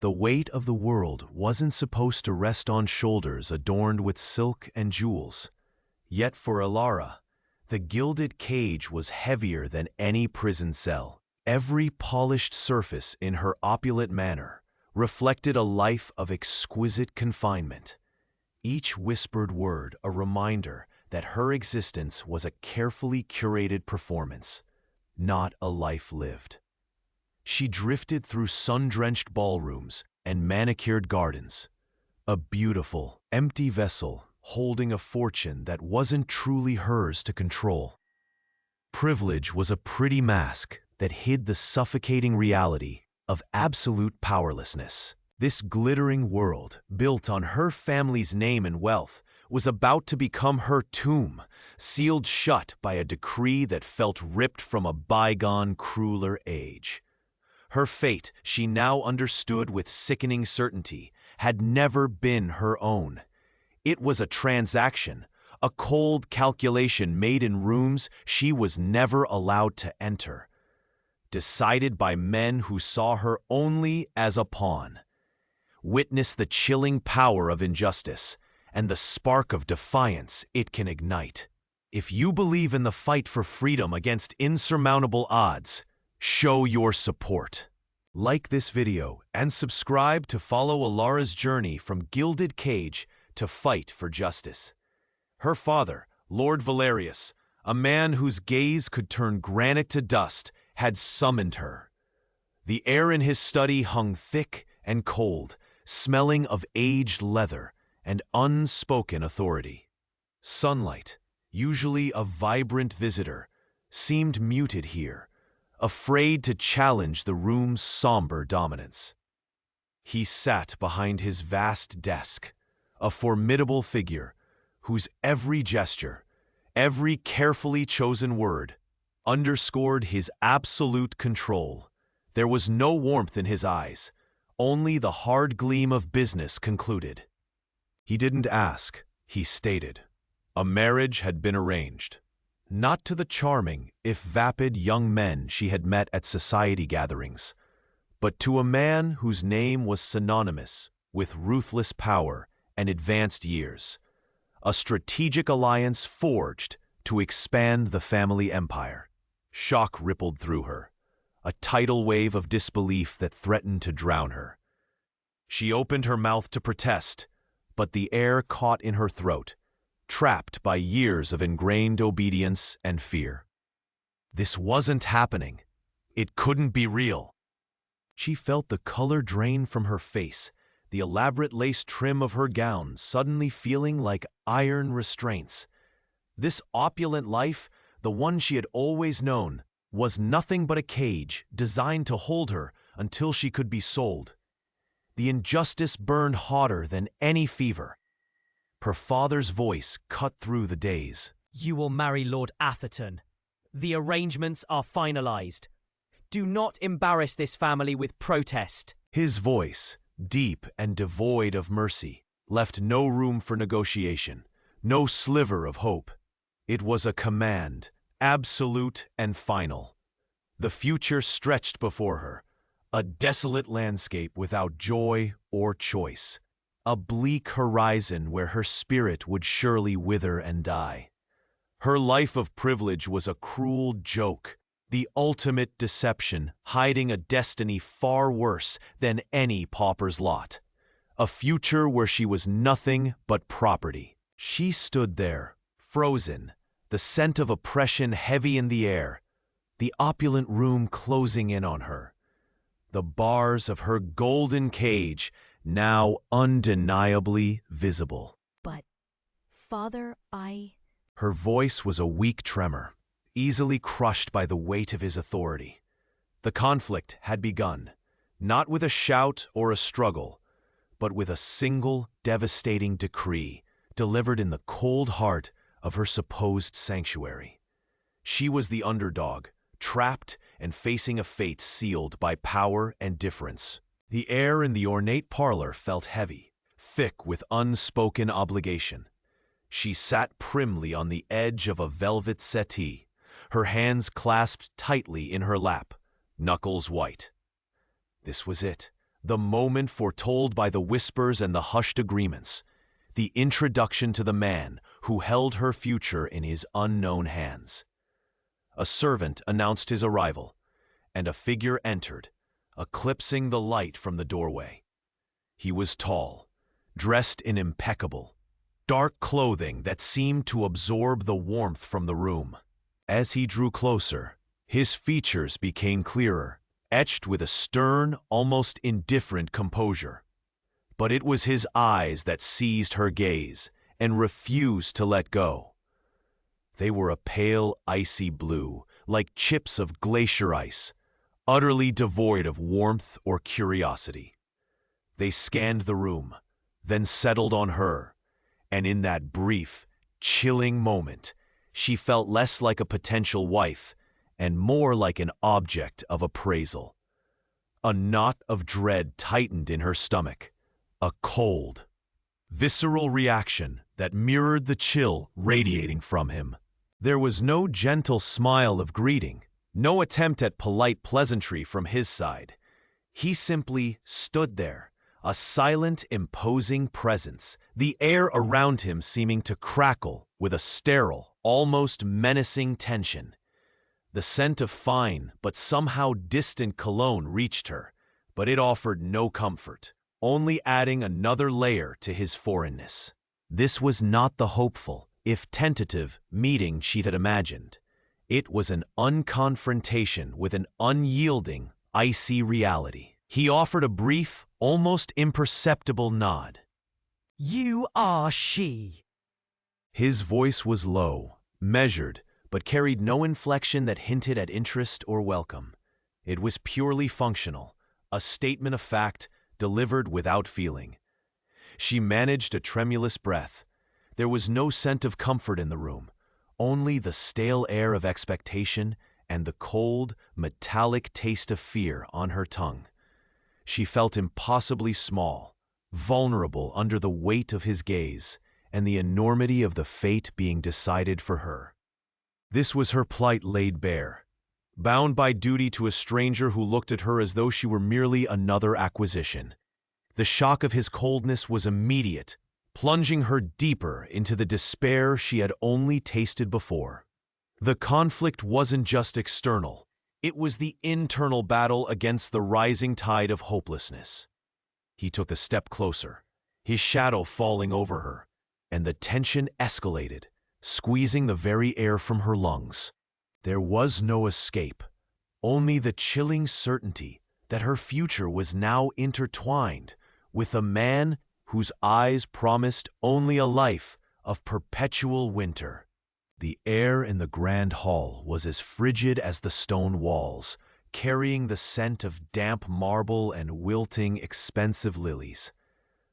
The weight of the world wasn't supposed to rest on shoulders adorned with silk and jewels. Yet for Alara, the gilded cage was heavier than any prison cell. Every polished surface in her opulent manner reflected a life of exquisite confinement. Each whispered word a reminder that her existence was a carefully curated performance, not a life lived. She drifted through sun-drenched ballrooms and manicured gardens, a beautiful, empty vessel holding a fortune that wasn't truly hers to control. Privilege was a pretty mask that hid the suffocating reality of absolute powerlessness. This glittering world, built on her family's name and wealth, was about to become her tomb, sealed shut by a decree that felt ripped from a bygone, crueler age. Her fate, she now understood with sickening certainty, had never been her own. It was a transaction, a cold calculation made in rooms she was never allowed to enter, decided by men who saw her only as a pawn. Witness the chilling power of injustice and the spark of defiance it can ignite. If you believe in the fight for freedom against insurmountable odds, show your support. Like this video and subscribe to follow Alara's journey from gilded cage to fight for justice. Her father, Lord Valerius, a man whose gaze could turn granite to dust, had summoned her. The air in his study hung thick and cold, smelling of aged leather and unspoken authority. Sunlight, usually a vibrant visitor, seemed muted here, afraid to challenge the room's somber dominance. He sat behind his vast desk, a formidable figure whose every gesture, every carefully chosen word, underscored his absolute control. There was no warmth in his eyes, only the hard gleam of business concluded. He didn't ask, he stated. A marriage had been arranged. Not to the charming, if vapid young men she had met at society gatherings, but to a man whose name was synonymous with ruthless power and advanced years. A strategic alliance forged to expand the family empire. Shock rippled through her, a tidal wave of disbelief that threatened to drown her. She opened her mouth to protest, but the air caught in her throat, trapped by years of ingrained obedience and fear. This wasn't happening. It couldn't be real. She felt the color drain from her face, the elaborate lace trim of her gown suddenly feeling like iron restraints. This opulent life, the one she had always known, was nothing but a cage designed to hold her until she could be sold. The injustice burned hotter than any fever. Her father's voice cut through the daze. You will marry Lord Atherton. The arrangements are finalized. Do not embarrass this family with protest. His voice, deep and devoid of mercy, left no room for negotiation, no sliver of hope. It was a command, absolute and final. The future stretched before her, a desolate landscape without joy or choice. A bleak horizon where her spirit would surely wither and die. Her life of privilege was a cruel joke, the ultimate deception hiding a destiny far worse than any pauper's lot. A future where she was nothing but property. She stood there, frozen, the scent of oppression heavy in the air, the opulent room closing in on her. The bars of her golden cage now undeniably visible. But, Father, Her voice was a weak tremor, easily crushed by the weight of his authority. The conflict had begun, not with a shout or a struggle, but with a single devastating decree delivered in the cold heart of her supposed sanctuary. She was the underdog, trapped and facing a fate sealed by power and difference. The air in the ornate parlor felt heavy, thick with unspoken obligation. She sat primly on the edge of a velvet settee, her hands clasped tightly in her lap, knuckles white. This was it, the moment foretold by the whispers and the hushed agreements, the introduction to the man who held her future in his unknown hands. A servant announced his arrival, and a figure entered, eclipsing the light from the doorway. He was tall, dressed in impeccable, dark clothing that seemed to absorb the warmth from the room. As he drew closer, his features became clearer, etched with a stern, almost indifferent composure. But it was his eyes that seized her gaze and refused to let go. They were a pale, icy blue, like chips of glacier ice, utterly devoid of warmth or curiosity. They scanned the room, then settled on her, and in that brief, chilling moment, she felt less like a potential wife and more like an object of appraisal. A knot of dread tightened in her stomach, a cold, visceral reaction that mirrored the chill radiating from him. There was no gentle smile of greeting, no attempt at polite pleasantry from his side. He simply stood there, a silent, imposing presence, the air around him seeming to crackle with a sterile, almost menacing tension. The scent of fine but somehow distant cologne reached her, but it offered no comfort, only adding another layer to his foreignness. This was not the hopeful, if tentative, meeting she had imagined. It was an unconfrontation with an unyielding, icy reality. He offered a brief, almost imperceptible nod. You are she. His voice was low, measured, but carried no inflection that hinted at interest or welcome. It was purely functional, a statement of fact delivered without feeling. She managed a tremulous breath. There was no scent of comfort in the room, only the stale air of expectation and the cold, metallic taste of fear on her tongue. She felt impossibly small, vulnerable under the weight of his gaze and the enormity of the fate being decided for her. This was her plight laid bare, bound by duty to a stranger who looked at her as though she were merely another acquisition. The shock of his coldness was immediate, plunging her deeper into the despair she had only tasted before. The conflict wasn't just external. It was the internal battle against the rising tide of hopelessness. He took a step closer, his shadow falling over her, and the tension escalated, squeezing the very air from her lungs. There was no escape, only the chilling certainty that her future was now intertwined with a man whose eyes promised only a life of perpetual winter. The air in the grand hall was as frigid as the stone walls, carrying the scent of damp marble and wilting, expensive lilies.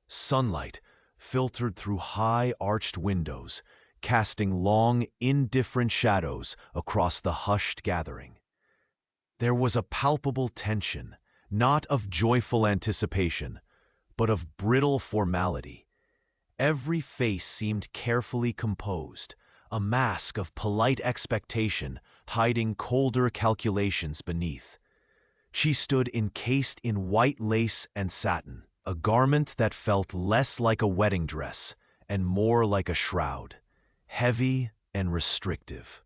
Sunlight filtered through high, arched windows, casting long, indifferent shadows across the hushed gathering. There was a palpable tension, not of joyful anticipation, but of brittle formality. Every face seemed carefully composed, a mask of polite expectation hiding colder calculations beneath. She stood encased in white lace and satin, a garment that felt less like a wedding dress and more like a shroud, heavy and restrictive.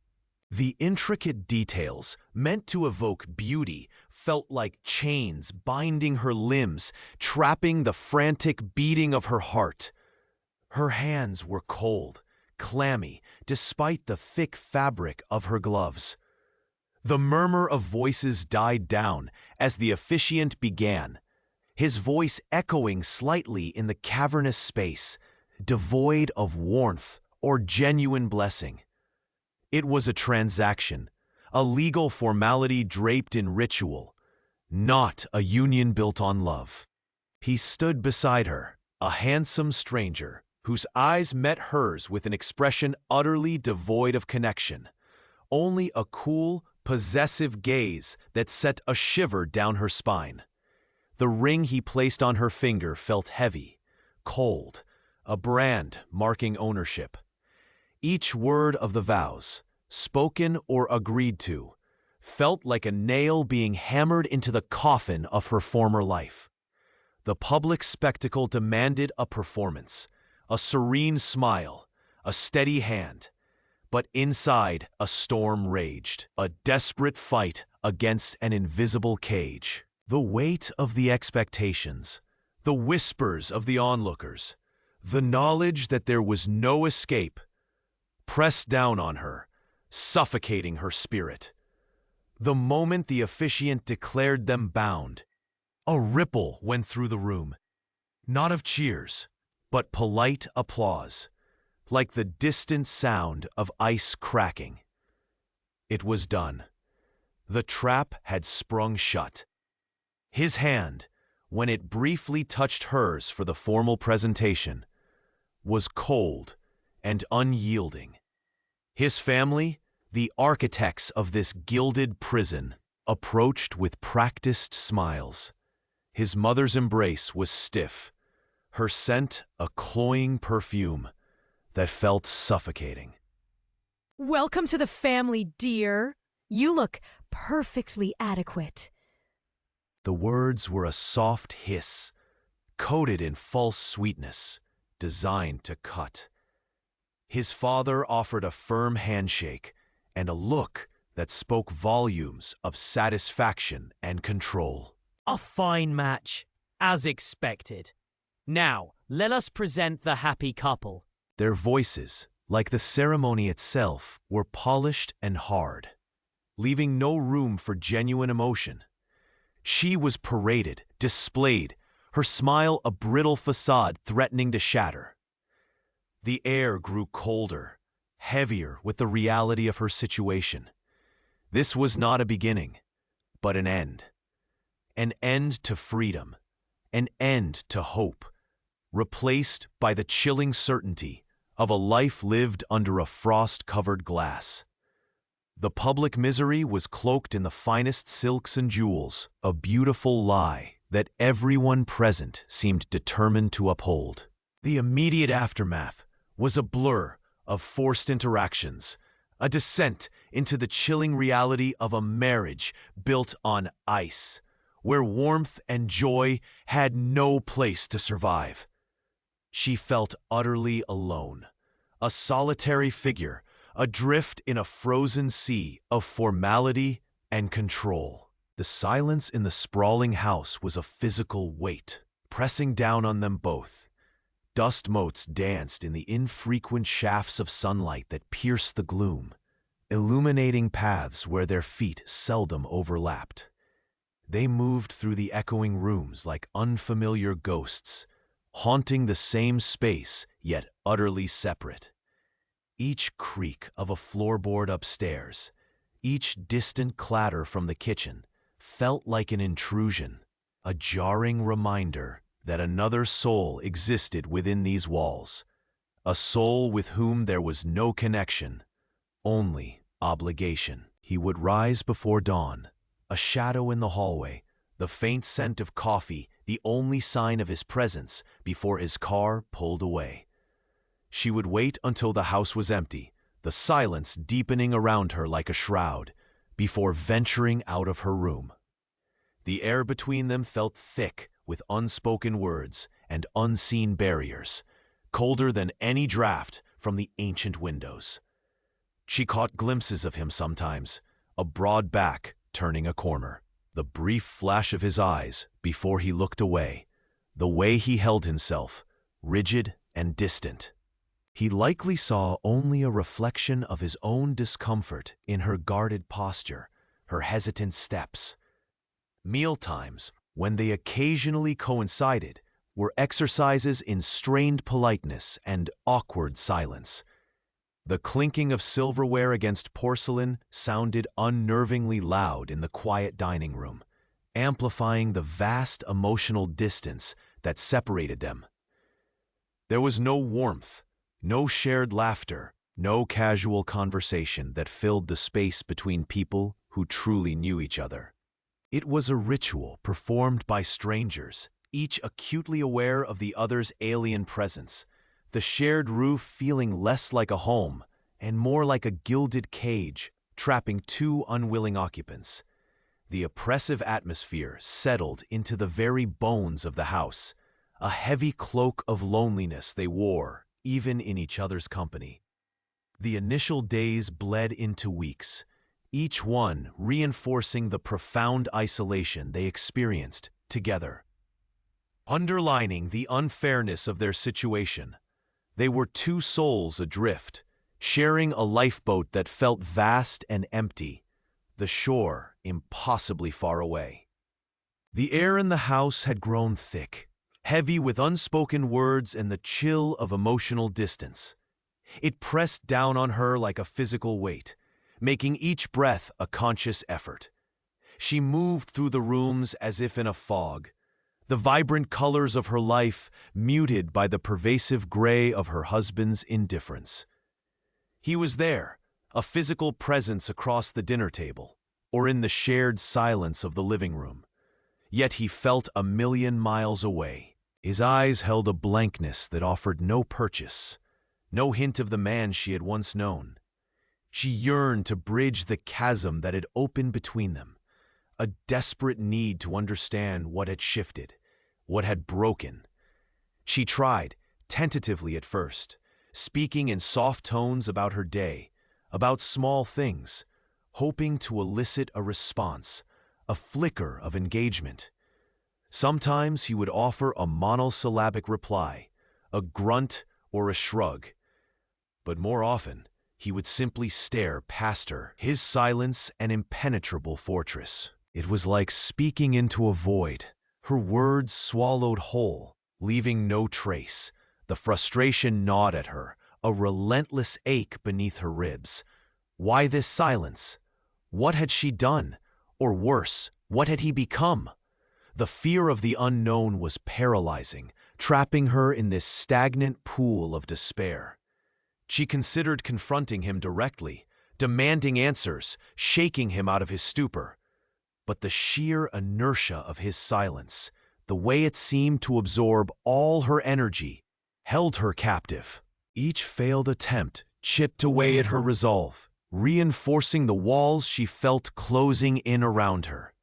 The intricate details, meant to evoke beauty, felt like chains binding her limbs, trapping the frantic beating of her heart. Her hands were cold, clammy, despite the thick fabric of her gloves. The murmur of voices died down as the officiant began, his voice echoing slightly in the cavernous space, devoid of warmth or genuine blessing. It was a transaction, a legal formality draped in ritual, not a union built on love. He stood beside her, a handsome stranger, whose eyes met hers with an expression utterly devoid of connection, only a cool, possessive gaze that sent a shiver down her spine. The ring he placed on her finger felt heavy, cold, a brand marking ownership. Each word of the vows, spoken or agreed to, felt like a nail being hammered into the coffin of her former life. The public spectacle demanded a performance, a serene smile, a steady hand. But inside, a storm raged, a desperate fight against an invisible cage. The weight of the expectations, the whispers of the onlookers, the knowledge that there was no escape, pressed down on her, suffocating her spirit. The moment the officiant declared them bound, a ripple went through the room, not of cheers, but polite applause, like the distant sound of ice cracking. It was done. The trap had sprung shut. His hand, when it briefly touched hers for the formal presentation, was cold and unyielding. His family, the architects of this gilded prison, approached with practiced smiles. His mother's embrace was stiff, her scent a cloying perfume that felt suffocating. Welcome to the family, dear. You look perfectly adequate. The words were a soft hiss, coated in false sweetness, designed to cut. His father offered a firm handshake and a look that spoke volumes of satisfaction and control. A fine match, as expected. Now, let us present the happy couple. Their voices, like the ceremony itself, were polished and hard, leaving no room for genuine emotion. She was paraded, displayed, her smile a brittle facade threatening to shatter. The air grew colder, heavier with the reality of her situation. This was not a beginning, but an end. An end to freedom, an end to hope, replaced by the chilling certainty of a life lived under a frost-covered glass. The public misery was cloaked in the finest silks and jewels, a beautiful lie that everyone present seemed determined to uphold. The immediate aftermath was a blur of forced interactions, a descent into the chilling reality of a marriage built on ice, where warmth and joy had no place to survive. She felt utterly alone, a solitary figure, adrift in a frozen sea of formality and control. The silence in the sprawling house was a physical weight, pressing down on them both. Dust motes danced in the infrequent shafts of sunlight that pierced the gloom, illuminating paths where their feet seldom overlapped. They moved through the echoing rooms like unfamiliar ghosts, haunting the same space, yet utterly separate. Each creak of a floorboard upstairs, each distant clatter from the kitchen, felt like an intrusion, a jarring reminder that another soul existed within these walls, a soul with whom there was no connection, only obligation. He would rise before dawn, a shadow in the hallway, the faint scent of coffee the only sign of his presence before his car pulled away. She would wait until the house was empty, the silence deepening around her like a shroud, before venturing out of her room. The air between them felt thick with unspoken words and unseen barriers, colder than any draft from the ancient windows. She caught glimpses of him sometimes, a broad back turning a corner, the brief flash of his eyes before he looked away, the way he held himself, rigid and distant. He likely saw only a reflection of his own discomfort in her guarded posture, her hesitant steps. Mealtimes, when they occasionally coincided, were exercises in strained politeness and awkward silence. The clinking of silverware against porcelain sounded unnervingly loud in the quiet dining room, amplifying the vast emotional distance that separated them. There was no warmth, no shared laughter, no casual conversation that filled the space between people who truly knew each other. It was a ritual performed by strangers, each acutely aware of the other's alien presence, the shared roof feeling less like a home and more like a gilded cage, trapping two unwilling occupants. The oppressive atmosphere settled into the very bones of the house, a heavy cloak of loneliness they wore, even in each other's company. The initial days bled into weeks, each one reinforcing the profound isolation they experienced together. Underlining the unfairness of their situation, they were two souls adrift, sharing a lifeboat that felt vast and empty, the shore impossibly far away. The air in the house had grown thick, heavy with unspoken words and the chill of emotional distance. It pressed down on her like a physical weight, making each breath a conscious effort. She moved through the rooms as if in a fog, the vibrant colors of her life muted by the pervasive gray of her husband's indifference. He was there, a physical presence across the dinner table, or in the shared silence of the living room. Yet he felt a million miles away. His eyes held a blankness that offered no purchase, no hint of the man she had once known. She yearned to bridge the chasm that had opened between them, a desperate need to understand what had shifted, what had broken. She tried, tentatively at first, speaking in soft tones about her day, about small things, hoping to elicit a response, a flicker of engagement. Sometimes he would offer a monosyllabic reply, a grunt or a shrug, but more often he would simply stare past her, his silence an impenetrable fortress. It was like speaking into a void, her words swallowed whole, leaving no trace. The frustration gnawed at her, a relentless ache beneath her ribs. Why this silence? What had she done? Or worse, what had he become? The fear of the unknown was paralyzing, trapping her in this stagnant pool of despair. She considered confronting him directly, demanding answers, shaking him out of his stupor. But the sheer inertia of his silence, the way it seemed to absorb all her energy, held her captive. Each failed attempt chipped away at her resolve, reinforcing the walls she felt closing in around her.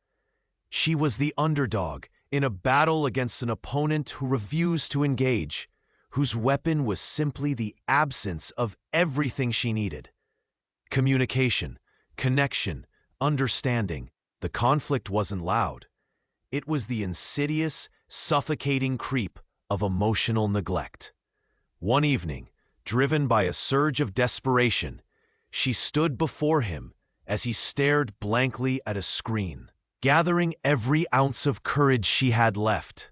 She was the underdog in a battle against an opponent who refused to engage, whose weapon was simply the absence of everything she needed. Communication, connection, understanding. The conflict wasn't loud. It was the insidious, suffocating creep of emotional neglect. One evening, driven by a surge of desperation, she stood before him as he stared blankly at a screen, gathering every ounce of courage she had left.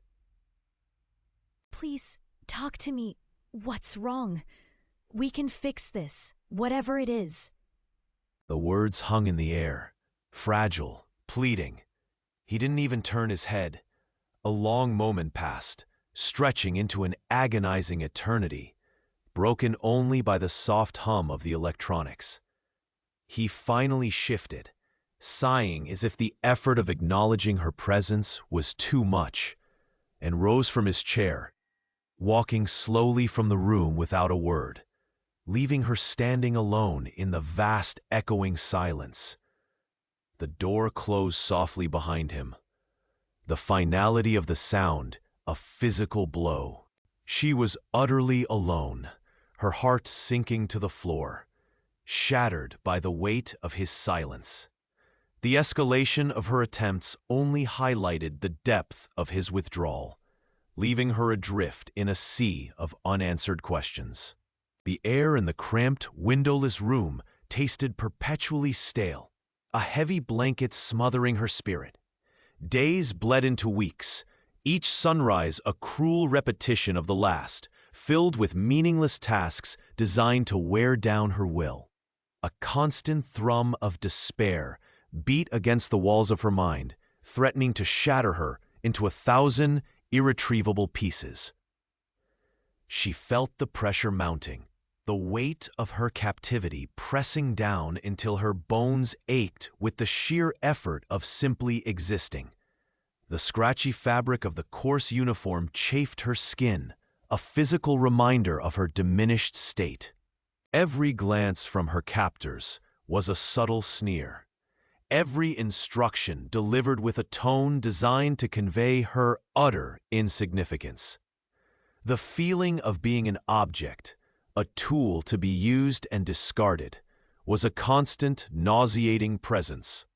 Please, talk to me. What's wrong? We can fix this, whatever it is. The words hung in the air, fragile, pleading. He didn't even turn his head. A long moment passed, stretching into an agonizing eternity, broken only by the soft hum of the electronics. He finally shifted, sighing as if the effort of acknowledging her presence was too much, and rose from his chair, walking slowly from the room without a word, leaving her standing alone in the vast echoing silence. The door closed softly behind him, the finality of the sound a physical blow. She was utterly alone, her heart sinking to the floor, shattered by the weight of his silence. The escalation of her attempts only highlighted the depth of his withdrawal, leaving her adrift in a sea of unanswered questions. The air in the cramped, windowless room tasted perpetually stale, a heavy blanket smothering her spirit. Days bled into weeks, each sunrise a cruel repetition of the last, filled with meaningless tasks designed to wear down her will. A constant thrum of despair beat against the walls of her mind, threatening to shatter her into 1,000 irretrievable pieces. She felt the pressure mounting, the weight of her captivity pressing down until her bones ached with the sheer effort of simply existing. The scratchy fabric of the coarse uniform chafed her skin, a physical reminder of her diminished state. Every glance from her captors was a subtle sneer, every instruction delivered with a tone designed to convey her utter insignificance. The feeling of being an object, a tool to be used and discarded, was a constant, nauseating presence.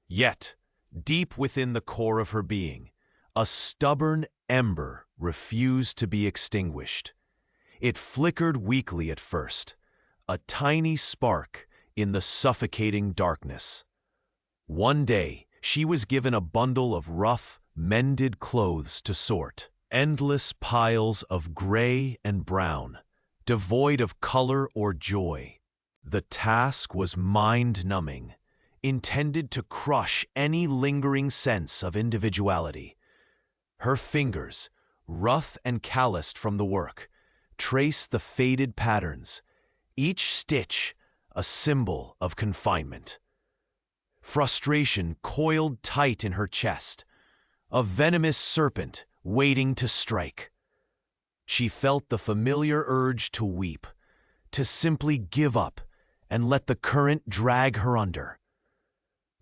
Yet, deep within the core of her being, a stubborn ember refused to be extinguished. It flickered weakly at first, a tiny spark in the suffocating darkness. One day, she was given a bundle of rough, mended clothes to sort, endless piles of gray and brown, devoid of color or joy. The task was mind-numbing, intended to crush any lingering sense of individuality. Her fingers, rough and calloused from the work, traced the faded patterns, each stitch a symbol of confinement. Frustration coiled tight in her chest, a venomous serpent waiting to strike. She felt the familiar urge to weep, to simply give up and let the current drag her under.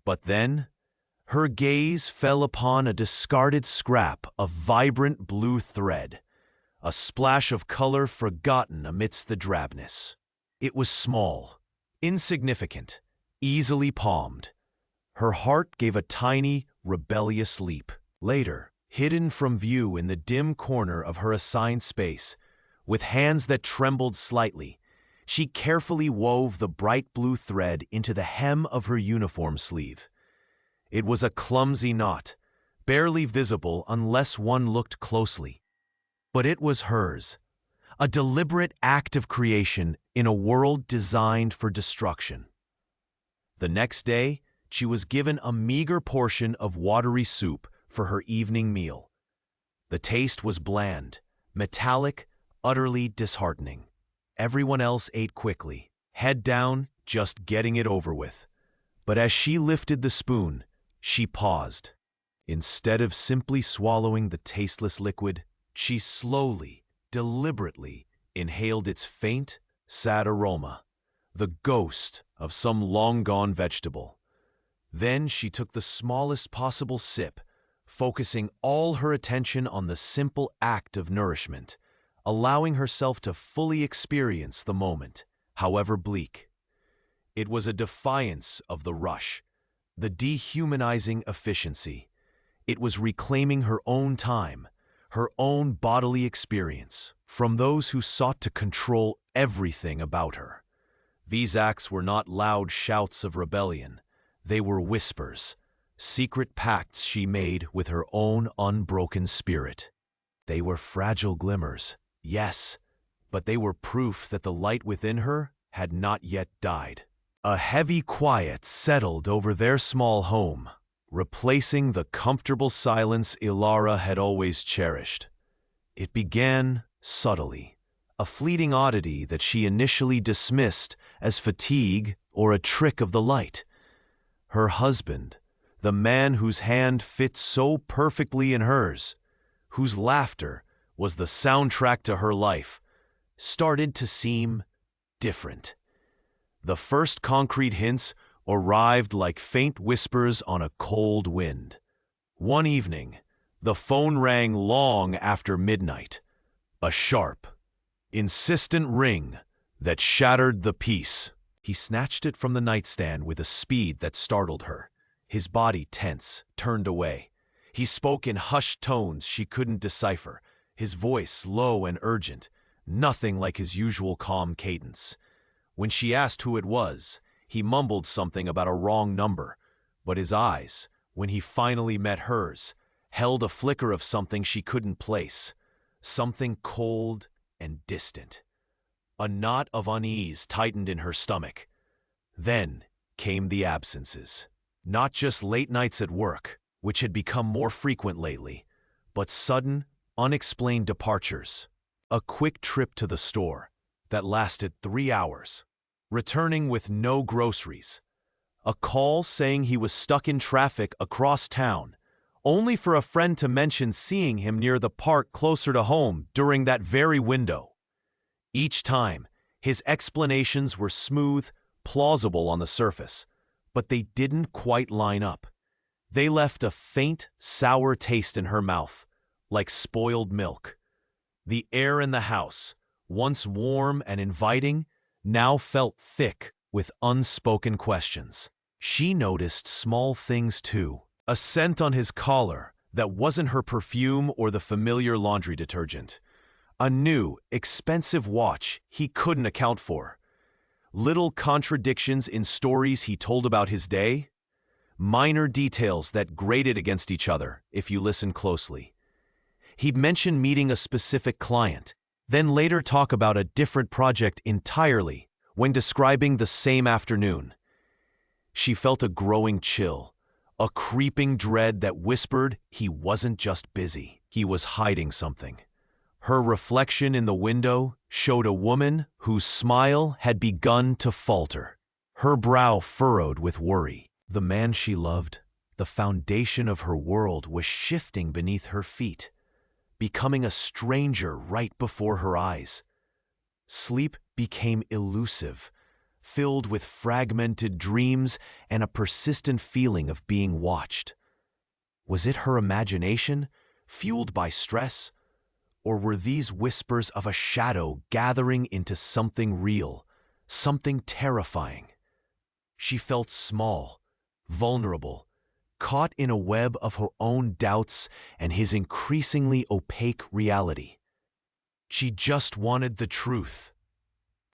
But then, her gaze fell upon a discarded scrap of vibrant blue thread, a splash of color forgotten amidst the drabness. It was small, insignificant, easily palmed. Her heart gave a tiny, rebellious leap. Later, hidden from view in the dim corner of her assigned space, with hands that trembled slightly, she carefully wove the bright blue thread into the hem of her uniform sleeve. It was a clumsy knot, barely visible unless one looked closely. But it was hers, a deliberate act of creation in a world designed for destruction. The next day, she was given a meager portion of watery soup for her evening meal. The taste was bland, metallic, utterly disheartening. Everyone else ate quickly, head down, just getting it over with. But as she lifted the spoon, she paused. Instead of simply swallowing the tasteless liquid, she slowly, deliberately inhaled its faint, sad aroma, the ghost of some long-gone vegetable. Then she took the smallest possible sip, focusing all her attention on the simple act of nourishment, allowing herself to fully experience the moment, however bleak. It was a defiance of the rush, the dehumanizing efficiency. It was reclaiming her own time, her own bodily experience, from those who sought to control everything about her. These acts were not loud shouts of rebellion. They were whispers, secret pacts she made with her own unbroken spirit. They were fragile glimmers, yes, but they were proof that the light within her had not yet died. A heavy quiet settled over their small home, replacing the comfortable silence Ilara had always cherished. It began subtly, a fleeting oddity that she initially dismissed as fatigue or a trick of the light. Her husband, the man whose hand fit so perfectly in hers, whose laughter was the soundtrack to her life, started to seem different. The first concrete hints arrived like faint whispers on a cold wind. One evening, the phone rang long after midnight, a sharp, insistent ring that shattered the peace. He snatched it from the nightstand with a speed that startled her. His body tense, turned away. He spoke in hushed tones she couldn't decipher, his voice low and urgent, nothing like his usual calm cadence. When she asked who it was, he mumbled something about a wrong number, but his eyes, when he finally met hers, held a flicker of something she couldn't place, something cold and distant. A knot of unease tightened in her stomach. Then came the absences. Not just late nights at work, which had become more frequent lately, but sudden, unexplained departures. A quick trip to the store that lasted 3 hours, returning with no groceries. A call saying he was stuck in traffic across town, only for a friend to mention seeing him near the park closer to home during that very window. Each time, his explanations were smooth, plausible on the surface, but they didn't quite line up. They left a faint, sour taste in her mouth, like spoiled milk. The air in the house, once warm and inviting, now felt thick with unspoken questions. She noticed small things too. A scent on his collar that wasn't her perfume or the familiar laundry detergent. A new, expensive watch he couldn't account for. Little contradictions in stories he told about his day. Minor details that grated against each other if you listen closely. He'd mention meeting a specific client, then later talk about a different project entirely when describing the same afternoon. She felt a growing chill, a creeping dread that whispered he wasn't just busy, he was hiding something. Her reflection in the window showed a woman whose smile had begun to falter, her brow furrowed with worry. The man she loved, the foundation of her world, was shifting beneath her feet, becoming a stranger right before her eyes. Sleep became elusive, filled with fragmented dreams and a persistent feeling of being watched. Was it her imagination, fueled by stress? Or were these whispers of a shadow gathering into something real, something terrifying? She felt small, vulnerable, caught in a web of her own doubts and his increasingly opaque reality. She just wanted the truth.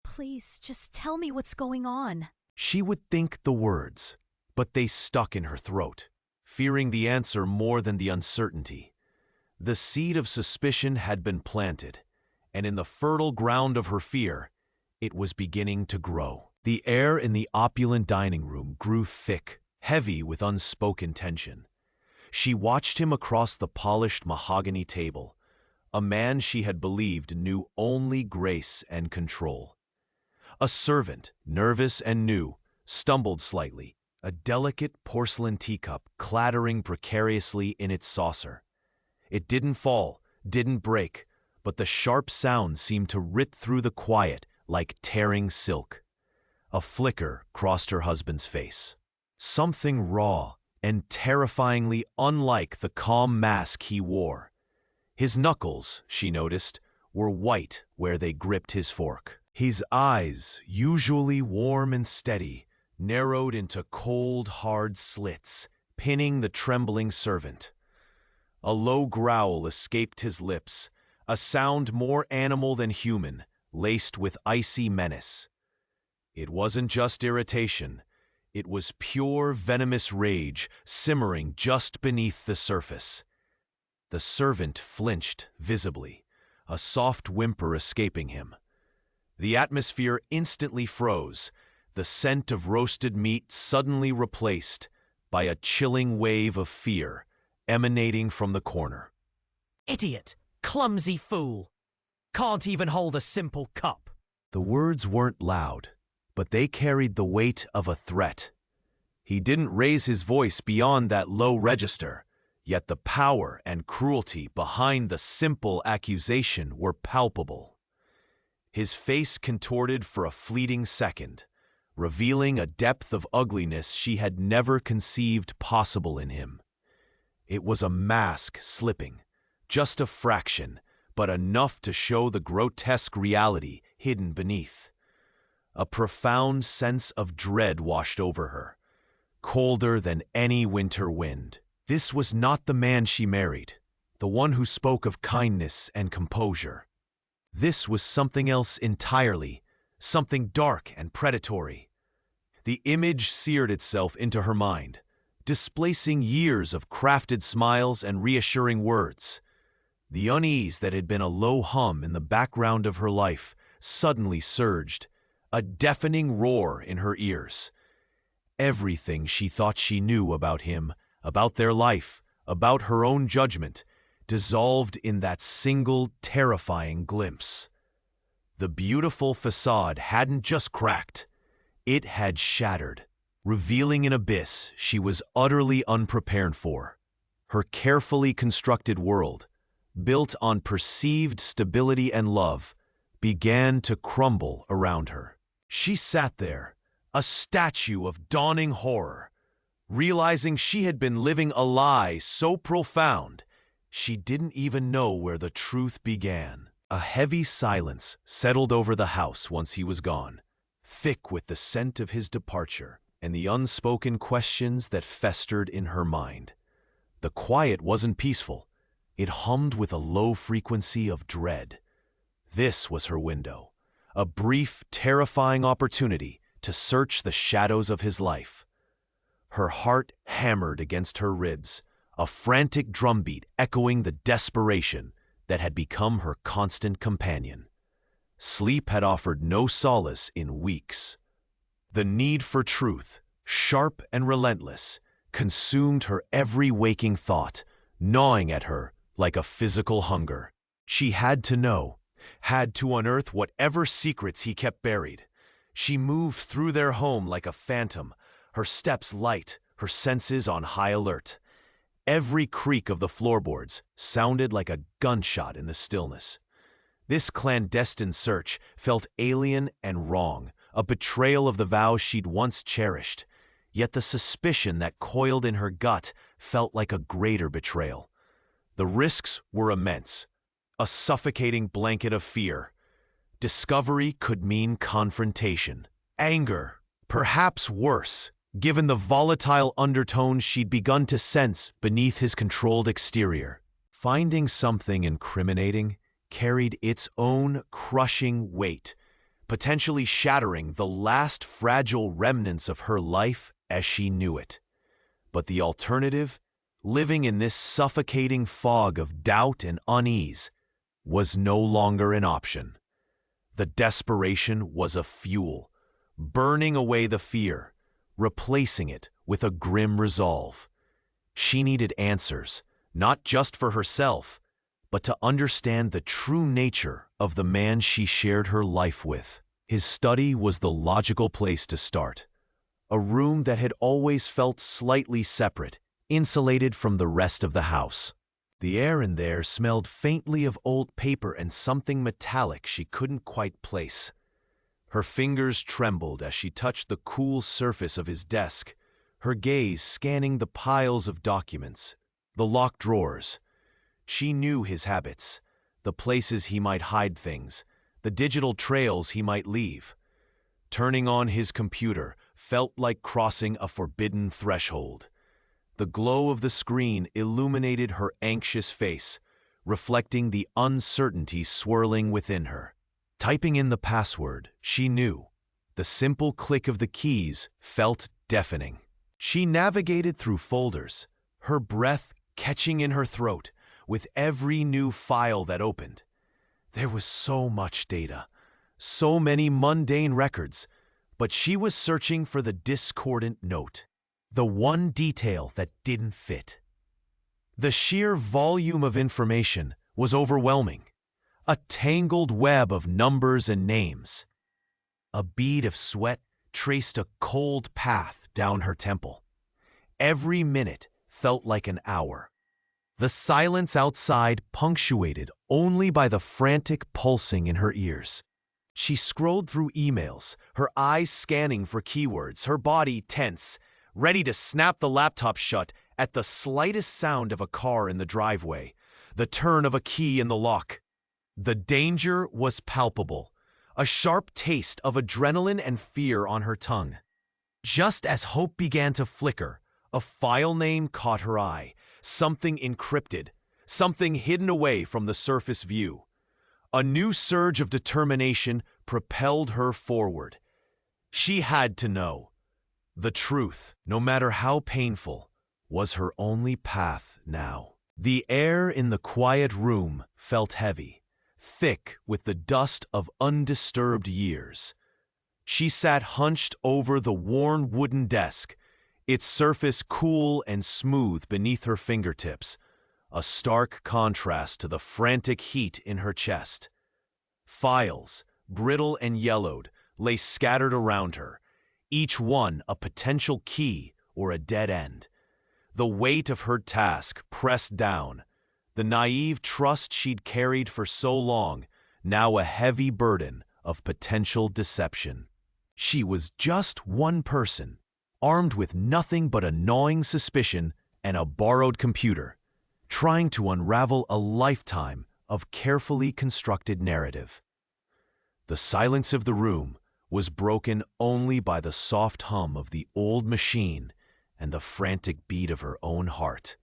Please, just tell me what's going on. She would think the words, but they stuck in her throat, fearing the answer more than the uncertainty. The seed of suspicion had been planted, and in the fertile ground of her fear, it was beginning to grow. The air in the opulent dining room grew thick, heavy with unspoken tension. She watched him across the polished mahogany table, a man she had believed knew only grace and control. A servant, nervous and new, stumbled slightly, a delicate porcelain teacup clattering precariously in its saucer. It didn't fall, didn't break, but the sharp sound seemed to rip through the quiet like tearing silk. A flicker crossed her husband's face. Something raw and terrifyingly unlike the calm mask he wore. His knuckles, she noticed, were white where they gripped his fork. His eyes, usually warm and steady, narrowed into cold, hard slits, pinning the trembling servant. A low growl escaped his lips, a sound more animal than human, laced with icy menace. It wasn't just irritation. It was pure, venomous rage simmering just beneath the surface. The servant flinched visibly, a soft whimper escaping him. The atmosphere instantly froze, the scent of roasted meat suddenly replaced by a chilling wave of fear emanating from the corner. Idiot! Clumsy fool! Can't even hold a simple cup. The words weren't loud, but they carried the weight of a threat. He didn't raise his voice beyond that low register, yet the power and cruelty behind the simple accusation were palpable. His face contorted for a fleeting second, revealing a depth of ugliness she had never conceived possible in him. It was a mask slipping, just a fraction, but enough to show the grotesque reality hidden beneath. A profound sense of dread washed over her, colder than any winter wind. This was not the man she married, the one who spoke of kindness and composure. This was something else entirely, something dark and predatory. The image seared itself into her mind, displacing years of crafted smiles and reassuring words. The unease that had been a low hum in the background of her life suddenly surged, a deafening roar in her ears. Everything she thought she knew about him, about their life, about her own judgment, dissolved in that single terrifying glimpse. The beautiful facade hadn't just cracked, it had shattered, revealing an abyss she was utterly unprepared for. Her carefully constructed world, built on perceived stability and love, began to crumble around her. She sat there, a statue of dawning horror. Realizing she had been living a lie so profound, she didn't even know where the truth began. A heavy silence settled over the house once he was gone, thick with the scent of his departure and the unspoken questions that festered in her mind. The quiet wasn't peaceful. It hummed with a low frequency of dread. This was her window, a brief, terrifying opportunity to search the shadows of his life. Her heart hammered against her ribs, a frantic drumbeat echoing the desperation that had become her constant companion. Sleep had offered no solace in weeks. The need for truth, sharp and relentless, consumed her every waking thought, gnawing at her like a physical hunger. She had to know, had to unearth whatever secrets he kept buried. She moved through their home like a phantom, her steps light, her senses on high alert. Every creak of the floorboards sounded like a gunshot in the stillness. This clandestine search felt alien and wrong, a betrayal of the vows she'd once cherished. Yet the suspicion that coiled in her gut felt like a greater betrayal. The risks were immense, a suffocating blanket of fear. Discovery could mean confrontation, anger, perhaps worse, given the volatile undertones she'd begun to sense beneath his controlled exterior. Finding something incriminating carried its own crushing weight, potentially shattering the last fragile remnants of her life as she knew it. But the alternative, living in this suffocating fog of doubt and unease, was no longer an option. The desperation was a fuel, burning away the fear, replacing it with a grim resolve. She needed answers, not just for herself, but to understand the true nature of the man she shared her life with. His study was the logical place to start. A room that had always felt slightly separate, insulated from the rest of the house. The air in there smelled faintly of old paper and something metallic she couldn't quite place. Her fingers trembled as she touched the cool surface of his desk, her gaze scanning the piles of documents, the locked drawers. She knew his habits, the places he might hide things, the digital trails he might leave. Turning on his computer felt like crossing a forbidden threshold. The glow of the screen illuminated her anxious face, reflecting the uncertainty swirling within her. Typing in the password, she knew. The simple click of the keys felt deafening. She navigated through folders, her breath catching in her throat with every new file that opened. There was so much data, so many mundane records, but she was searching for the discordant note, the one detail that didn't fit. The sheer volume of information was overwhelming, a tangled web of numbers and names. A bead of sweat traced a cold path down her temple. Every minute felt like an hour. The silence outside punctuated only by the frantic pulsing in her ears. She scrolled through emails, her eyes scanning for keywords, her body tense, ready to snap the laptop shut at the slightest sound of a car in the driveway, the turn of a key in the lock. The danger was palpable, a sharp taste of adrenaline and fear on her tongue. Just as hope began to flicker, a file name caught her eye, something encrypted, something hidden away from the surface view. A new surge of determination propelled her forward. She had to know. The truth, no matter how painful, was her only path now. The air in the quiet room felt heavy, thick with the dust of undisturbed years. She sat hunched over the worn wooden desk, its surface cool and smooth beneath her fingertips, a stark contrast to the frantic heat in her chest. Files, brittle and yellowed, lay scattered around her, each one a potential key or a dead end. The weight of her task pressed down, the naive trust she'd carried for so long, now a heavy burden of potential deception. She was just one person, armed with nothing but a gnawing suspicion and a borrowed computer, trying to unravel a lifetime of carefully constructed narrative. The silence of the room was broken only by the soft hum of the old machine and the frantic beat of her own heart.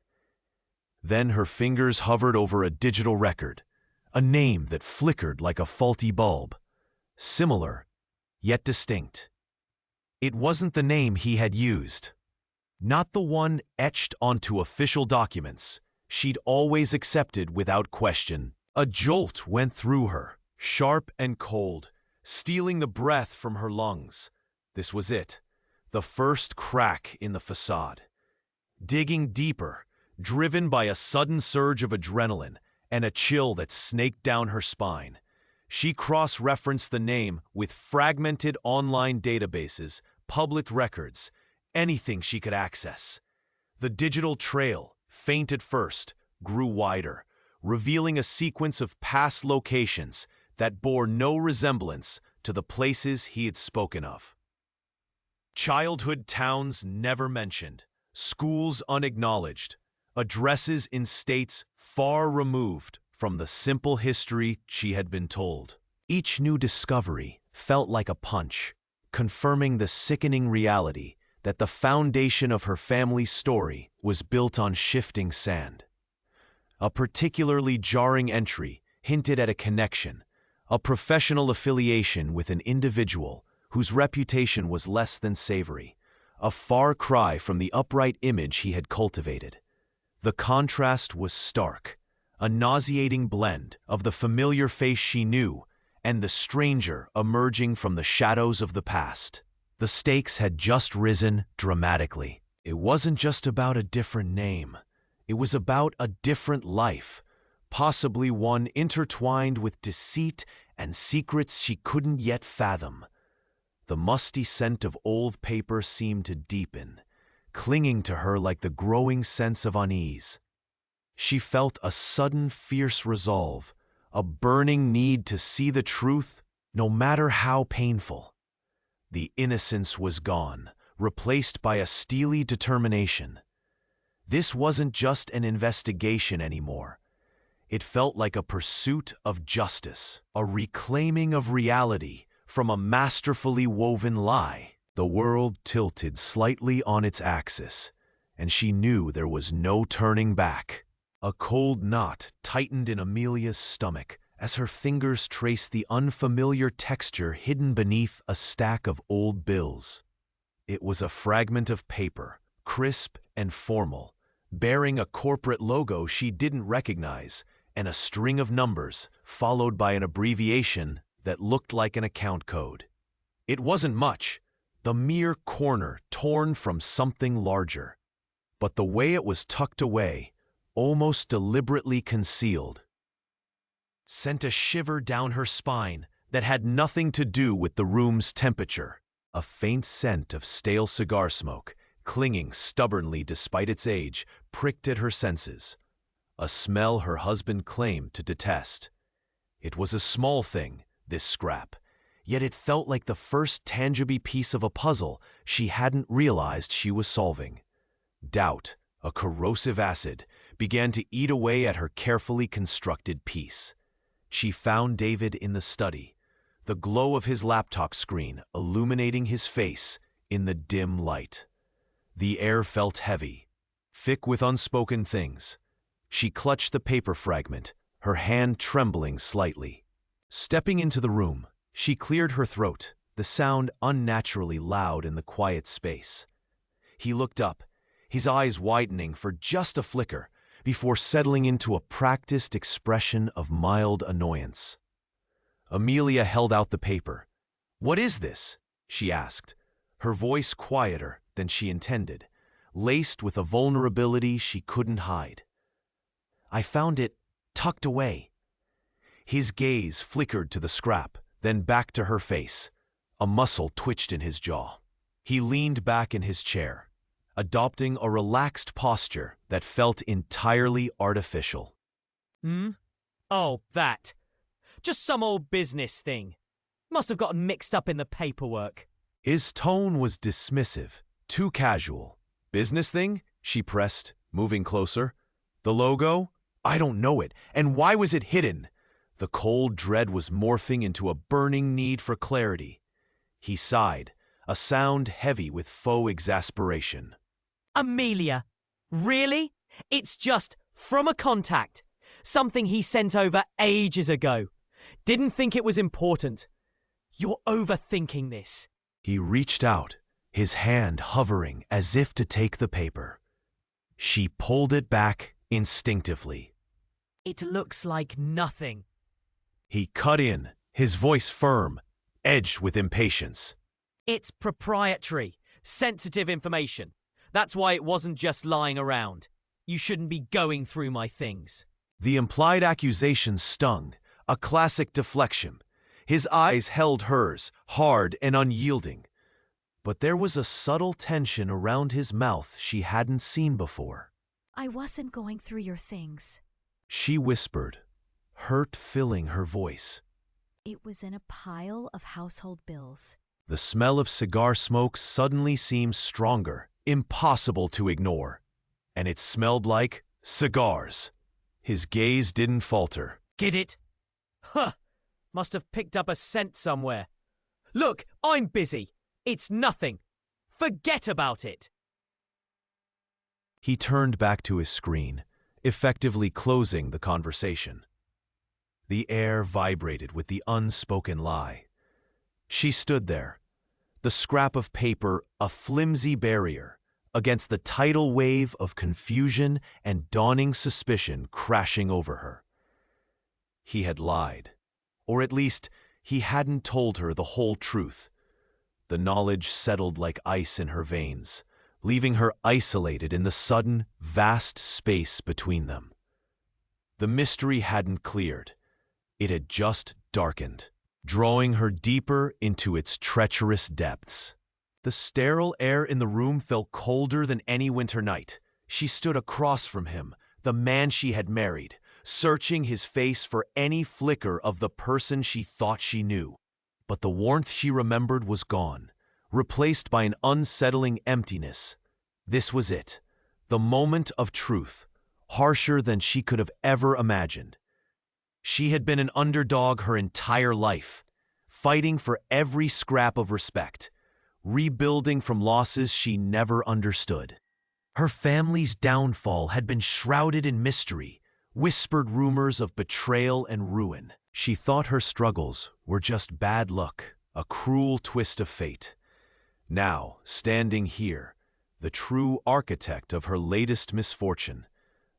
Then her fingers hovered over a digital record, a name that flickered like a faulty bulb, similar yet distinct. It wasn't the name he had used, not the one etched onto official documents she'd always accepted without question. A jolt went through her, sharp and cold, stealing the breath from her lungs. This was it, the first crack in the facade. Digging deeper, driven by a sudden surge of adrenaline and a chill that snaked down her spine, she cross-referenced the name with fragmented online databases, public records, anything she could access. The digital trail, faint at first, grew wider, revealing a sequence of past locations that bore no resemblance to the places he had spoken of. Childhood towns never mentioned, schools unacknowledged, addresses in states far removed from the simple history she had been told. Each new discovery felt like a punch, confirming the sickening reality that the foundation of her family's story was built on shifting sand. A particularly jarring entry hinted at a connection, a professional affiliation with an individual whose reputation was less than savory, a far cry from the upright image he had cultivated. The contrast was stark, a nauseating blend of the familiar face she knew and the stranger emerging from the shadows of the past. The stakes had just risen dramatically. It wasn't just about a different name. It was about a different life, possibly one intertwined with deceit and secrets she couldn't yet fathom. The musty scent of old paper seemed to deepen, clinging to her like the growing sense of unease. She felt a sudden fierce resolve, a burning need to see the truth, no matter how painful. The innocence was gone, replaced by a steely determination. This wasn't just an investigation anymore. It felt like a pursuit of justice, a reclaiming of reality from a masterfully woven lie. The world tilted slightly on its axis, and she knew there was no turning back. A cold knot tightened in Amelia's stomach as her fingers traced the unfamiliar texture hidden beneath a stack of old bills. It was a fragment of paper, crisp and formal, bearing a corporate logo she didn't recognize, and a string of numbers, followed by an abbreviation that looked like an account code. It wasn't much, the mere corner torn from something larger. But the way it was tucked away, almost deliberately concealed, sent a shiver down her spine that had nothing to do with the room's temperature. A faint scent of stale cigar smoke, clinging stubbornly despite its age, pricked at her senses. A smell her husband claimed to detest. It was a small thing, this scrap, yet it felt like the first tangible piece of a puzzle she hadn't realized she was solving. Doubt, a corrosive acid, began to eat away at her carefully constructed piece. She found David in the study, the glow of his laptop screen illuminating his face in the dim light. The air felt heavy, thick with unspoken things. She clutched the paper fragment, her hand trembling slightly. Stepping into the room, she cleared her throat, the sound unnaturally loud in the quiet space. He looked up, his eyes widening for just a flicker before settling into a practiced expression of mild annoyance. Amelia held out the paper. "What is this?" she asked, her voice quieter than she intended, laced with a vulnerability she couldn't hide. "I found it tucked away." His gaze flickered to the scrap, then back to her face. A muscle twitched in his jaw. He leaned back in his chair, adopting a relaxed posture that felt entirely artificial. Oh, that. Just some old business thing. Must have gotten mixed up in the paperwork. His tone was dismissive, too casual. Business thing? She pressed, moving closer. The logo? I don't know it, and why was it hidden? The cold dread was morphing into a burning need for clarity. He sighed, a sound heavy with faux exasperation. Amelia, really? It's just from a contact. Something he sent over ages ago. Didn't think it was important. You're overthinking this. He reached out, his hand hovering as if to take the paper. She pulled it back instinctively. It looks like nothing. He cut in, his voice firm, edged with impatience. It's proprietary, sensitive information. That's why it wasn't just lying around. You shouldn't be going through my things. The implied accusation stung, a classic deflection. His eyes held hers, hard and unyielding. But there was a subtle tension around his mouth she hadn't seen before. I wasn't going through your things. She whispered, hurt filling her voice. It was in a pile of household bills. The smell of cigar smoke suddenly seemed stronger, impossible to ignore. And it smelled like cigars. His gaze didn't falter. Get it? Huh. Must have picked up a scent somewhere. Look, I'm busy. It's nothing. Forget about it. He turned back to his screen, effectively closing the conversation. The air vibrated with the unspoken lie. She stood there, the scrap of paper a flimsy barrier against the tidal wave of confusion and dawning suspicion crashing over her. He had lied, or at least he hadn't told her the whole truth. The knowledge settled like ice in her veins, leaving her isolated in the sudden, vast space between them. The mystery hadn't cleared. It had just darkened, drawing her deeper into its treacherous depths. The sterile air in the room felt colder than any winter night. She stood across from him, the man she had married, searching his face for any flicker of the person she thought she knew. But the warmth she remembered was gone, replaced by an unsettling emptiness. This was it, the moment of truth, harsher than she could have ever imagined. She had been an underdog her entire life, fighting for every scrap of respect, rebuilding from losses she never understood. Her family's downfall had been shrouded in mystery, whispered rumors of betrayal and ruin. She thought her struggles were just bad luck, a cruel twist of fate. Now, standing here, the true architect of her latest misfortune,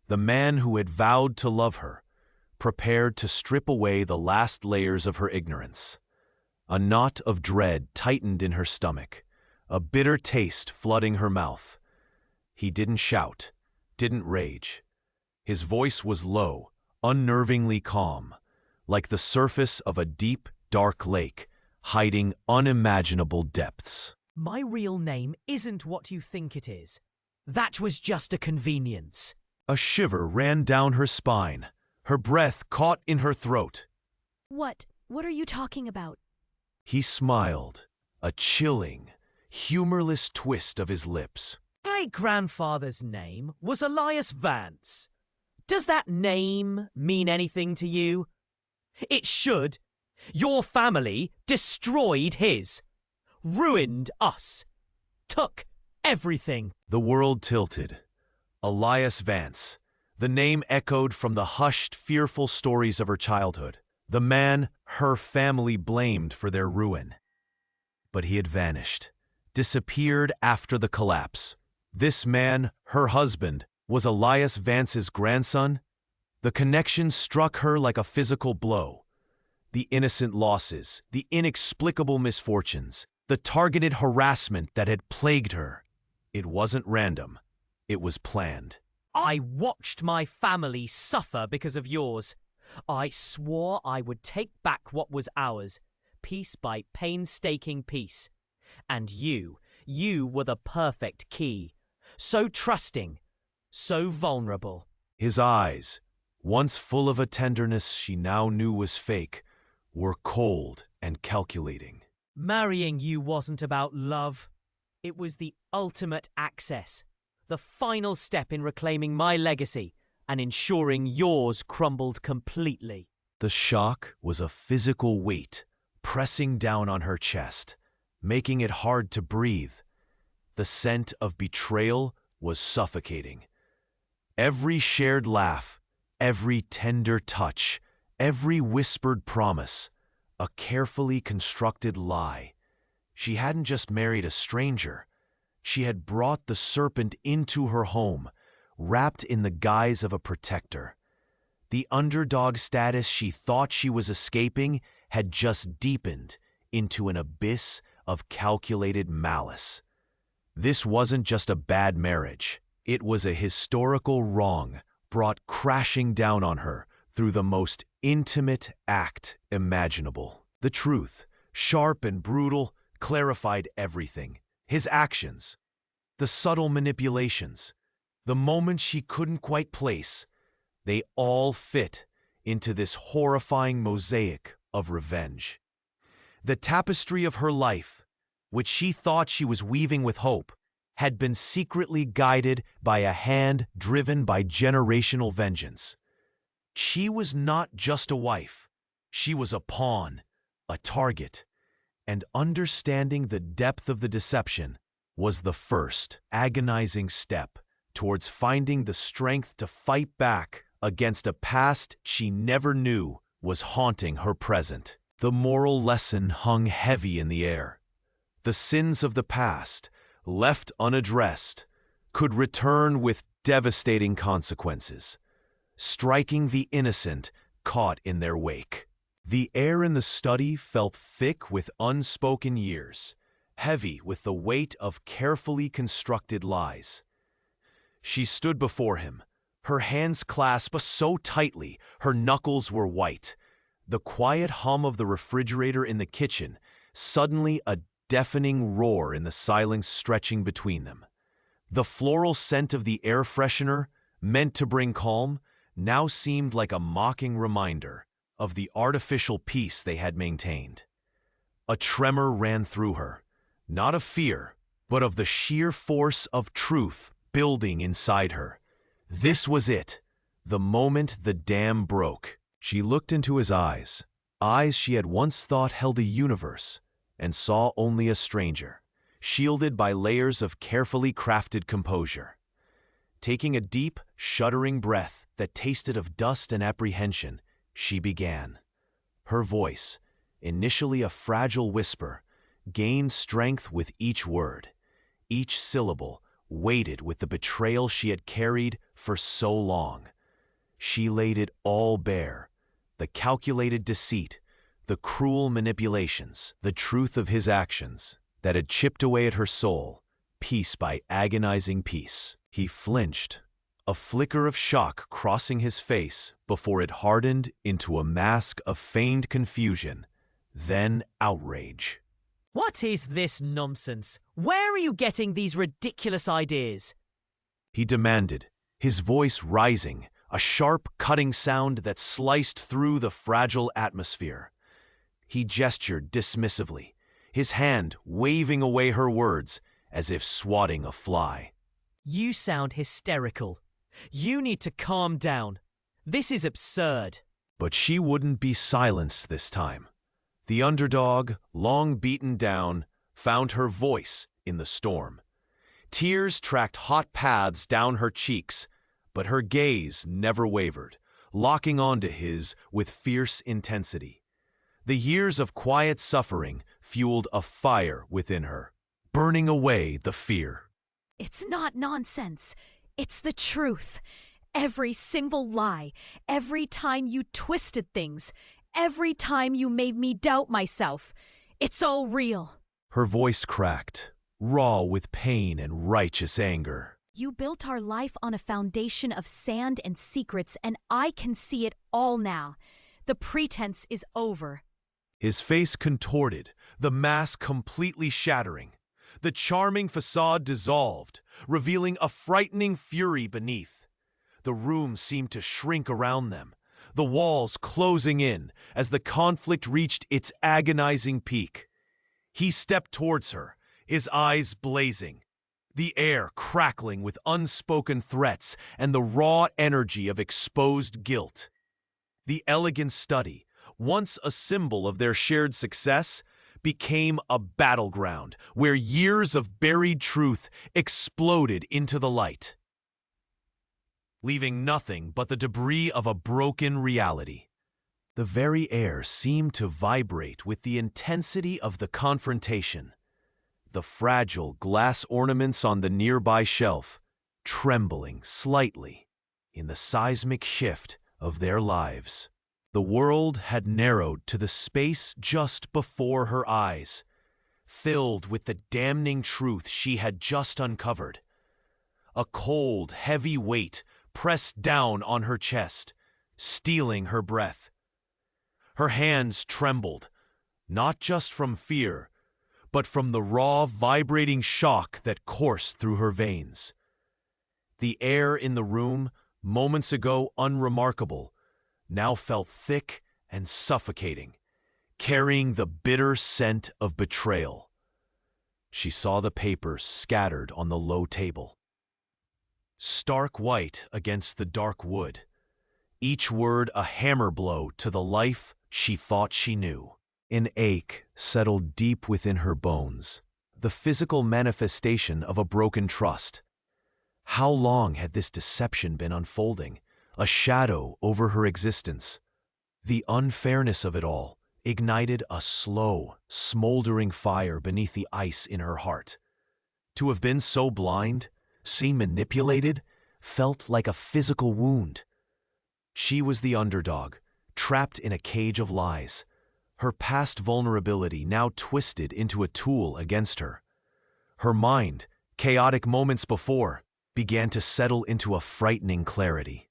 the man who had vowed to love her, prepared to strip away the last layers of her ignorance. A knot of dread tightened in her stomach, a bitter taste flooding her mouth. He didn't shout, didn't rage. His voice was low, unnervingly calm, like the surface of a deep, dark lake, hiding unimaginable depths. My real name isn't what you think it is. That was just a convenience. A shiver ran down her spine, her breath caught in her throat. What are you talking about? He smiled, a chilling, humorless twist of his lips. My grandfather's name was Elias Vance. Does that name mean anything to you? It should. Your family destroyed his, ruined us, took everything. The world tilted. Elias Vance. The name echoed from the hushed, fearful stories of her childhood. The man her family blamed for their ruin. But he had vanished, disappeared after the collapse. This man, her husband, was Elias Vance's grandson. The connection struck her like a physical blow. The innocent losses, the inexplicable misfortunes, the targeted harassment that had plagued her. It wasn't random. It was planned. I watched my family suffer because of yours. I swore I would take back what was ours, piece by painstaking piece. And you were the perfect key. So trusting, so vulnerable. His eyes, once full of a tenderness she now knew was fake, were cold and calculating. Marrying you wasn't about love. It was the ultimate access, the final step in reclaiming my legacy and ensuring yours crumbled completely. The shock was a physical weight pressing down on her chest, making it hard to breathe. The scent of betrayal was suffocating. Every shared laugh, every tender touch, every whispered promise, a carefully constructed lie. She hadn't just married a stranger. She had brought the serpent into her home, wrapped in the guise of a protector. The underdog status she thought she was escaping had just deepened into an abyss of calculated malice. This wasn't just a bad marriage. It was a historical wrong brought crashing down on her through the most intimate act imaginable. The truth, sharp and brutal, clarified everything. His actions, the subtle manipulations, the moments she couldn't quite place, they all fit into this horrifying mosaic of revenge. The tapestry of her life, which she thought she was weaving with hope, had been secretly guided by a hand driven by generational vengeance. She was not just a wife. She was a pawn, a target, and understanding the depth of the deception was the first agonizing step towards finding the strength to fight back against a past she never knew was haunting her present. The moral lesson hung heavy in the air. The sins of the past, left unaddressed, could return with devastating consequences, striking the innocent caught in their wake. The air in the study felt thick with unspoken years, heavy with the weight of carefully constructed lies. She stood before him, her hands clasped so tightly her knuckles were white. The quiet hum of the refrigerator in the kitchen, suddenly a deafening roar in the silence stretching between them. The floral scent of the air freshener, meant to bring calm, now seemed like a mocking reminder of the artificial peace they had maintained. A tremor ran through her, not of fear, but of the sheer force of truth building inside her. This was it, the moment the dam broke. She looked into his eyes she had once thought held a universe, and saw only a stranger, shielded by layers of carefully crafted composure. Taking a deep, shuddering breath that tasted of dust and apprehension, she began. Her voice, initially a fragile whisper, gained strength with each word. Each syllable weighted with the betrayal she had carried for so long. She laid it all bare, the calculated deceit, the cruel manipulations, the truth of his actions that had chipped away at her soul, piece by agonizing piece. He flinched, a flicker of shock crossing his face before it hardened into a mask of feigned confusion, then outrage. What is this nonsense? Where are you getting these ridiculous ideas? He demanded, his voice rising, a sharp, cutting sound that sliced through the fragile atmosphere. He gestured dismissively, his hand waving away her words as if swatting a fly. You sound hysterical. You need to calm down. This is absurd. But she wouldn't be silenced this time. The underdog, long beaten down, found her voice in the storm. Tears tracked hot paths down her cheeks, but her gaze never wavered, locking onto his with fierce intensity. The years of quiet suffering fueled a fire within her, burning away the fear. It's not nonsense. It's the truth. Every single lie, every time you twisted things, every time you made me doubt myself, it's all real. Her voice cracked, raw with pain and righteous anger. You built our life on a foundation of sand and secrets, and I can see it all now. The pretense is over. His face contorted, the mask completely shattering. The charming facade dissolved, revealing a frightening fury beneath. The room seemed to shrink around them, the walls closing in as the conflict reached its agonizing peak. He stepped towards her, his eyes blazing, the air crackling with unspoken threats and the raw energy of exposed guilt. The elegant study, once a symbol of their shared success, became a battleground where years of buried truth exploded into the light, leaving nothing but the debris of a broken reality. The very air seemed to vibrate with the intensity of the confrontation. The fragile glass ornaments on the nearby shelf trembling slightly in the seismic shift of their lives. The world had narrowed to the space just before her eyes, filled with the damning truth she had just uncovered. A cold, heavy weight pressed down on her chest, stealing her breath. Her hands trembled, not just from fear, but from the raw, vibrating shock that coursed through her veins. The air in the room, moments ago unremarkable, now felt thick and suffocating, carrying the bitter scent of betrayal. She saw the papers scattered on the low table, stark white against the dark wood, each word a hammer blow to the life she thought she knew. An ache settled deep within her bones, the physical manifestation of a broken trust. How long had this deception been unfolding, a shadow over her existence? The unfairness of it all ignited a slow, smoldering fire beneath the ice in her heart. To have been so blind, seen manipulated, felt like a physical wound. She was the underdog, trapped in a cage of lies, her past vulnerability now twisted into a tool against her. Her mind, chaotic moments before, began to settle into a frightening clarity.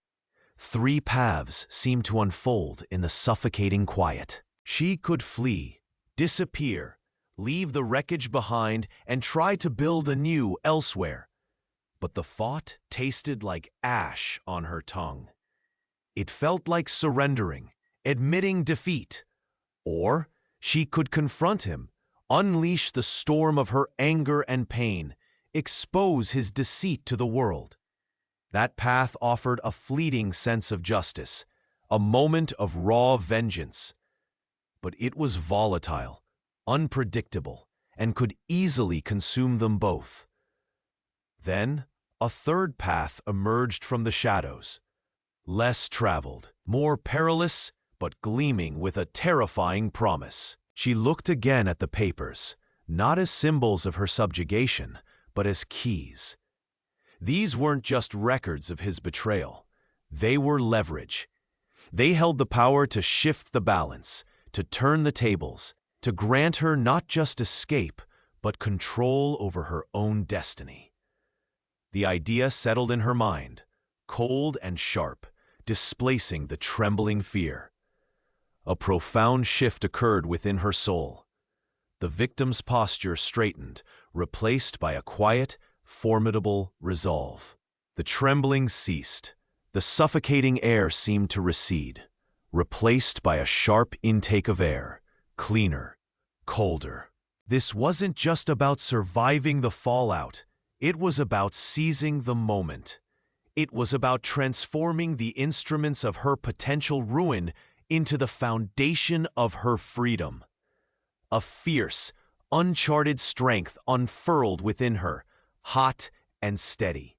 3 paths seemed to unfold in the suffocating quiet. She could flee, disappear, leave the wreckage behind, and try to build anew elsewhere. But the thought tasted like ash on her tongue. It felt like surrendering, admitting defeat. Or she could confront him, unleash the storm of her anger and pain, expose his deceit to the world. That path offered a fleeting sense of justice, a moment of raw vengeance. But it was volatile, unpredictable, and could easily consume them both. Then, a third path emerged from the shadows, less traveled, more perilous, but gleaming with a terrifying promise. She looked again at the papers, not as symbols of her subjugation, but as keys. These weren't just records of his betrayal. They were leverage. They held the power to shift the balance, to turn the tables, to grant her not just escape, but control over her own destiny. The idea settled in her mind, cold and sharp, displacing the trembling fear. A profound shift occurred within her soul. The victim's posture straightened, replaced by a quiet, formidable resolve. The trembling ceased. The suffocating air seemed to recede, replaced by a sharp intake of air, cleaner, colder. This wasn't just about surviving the fallout. It was about seizing the moment. It was about transforming the instruments of her potential ruin into the foundation of her freedom. A fierce, uncharted strength unfurled within her, hot and steady.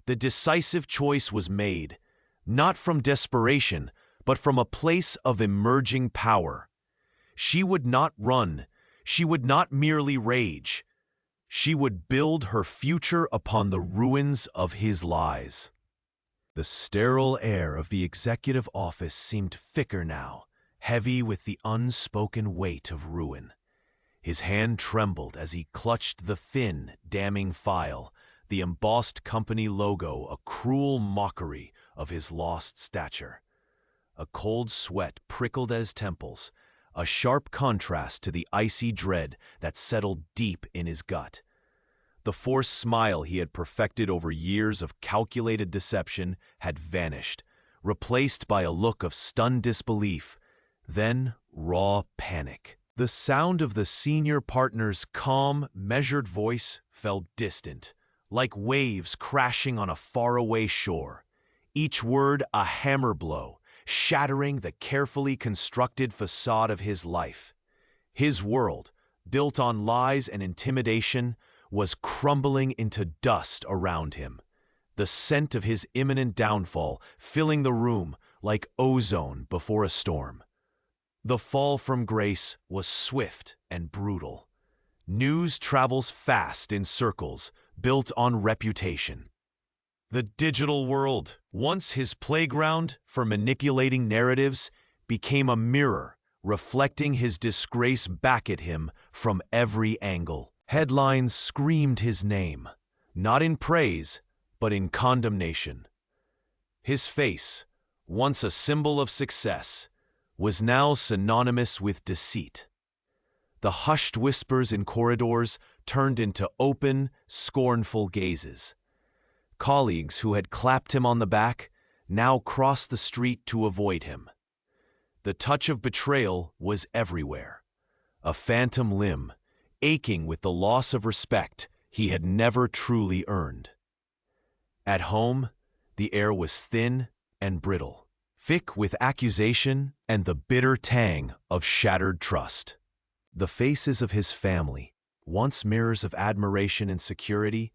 The decisive choice was made, not from desperation, but from a place of emerging power. She would not run. She would not merely rage. She would build her future upon the ruins of his lies. The sterile air of the executive office seemed thicker now, heavy with the unspoken weight of ruin. His hand trembled as he clutched the thin, damning file, the embossed company logo a cruel mockery of his lost stature. A cold sweat prickled at his temples, a sharp contrast to the icy dread that settled deep in his gut. The forced smile he had perfected over years of calculated deception had vanished, replaced by a look of stunned disbelief, then raw panic. The sound of the senior partner's calm, measured voice felt distant, like waves crashing on a faraway shore. Each word a hammer blow, shattering the carefully constructed facade of his life. His world, built on lies and intimidation, was crumbling into dust around him. The scent of his imminent downfall filling the room like ozone before a storm. The fall from grace was swift and brutal. News travels fast in circles built on reputation. The digital world, once his playground for manipulating narratives, became a mirror reflecting his disgrace back at him from every angle. Headlines screamed his name, not in praise, but in condemnation. His face, once a symbol of success, was now synonymous with deceit. The hushed whispers in corridors turned into open, scornful gazes. Colleagues who had clapped him on the back now crossed the street to avoid him. The touch of betrayal was everywhere, a phantom limb, aching with the loss of respect he had never truly earned. At home, the air was thin and brittle, thick with accusation and the bitter tang of shattered trust. The faces of his family, once mirrors of admiration and security,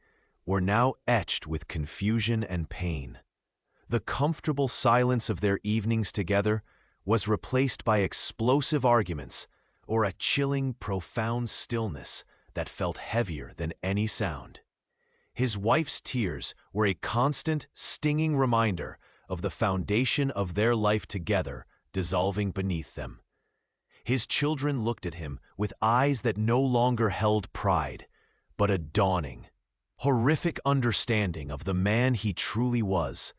were now etched with confusion and pain. The comfortable silence of their evenings together was replaced by explosive arguments or a chilling, profound stillness that felt heavier than any sound. His wife's tears were a constant, stinging reminder of the foundation of their life together dissolving beneath them. His children looked at him with eyes that no longer held pride, but a dawning, horrific understanding of the man he truly was.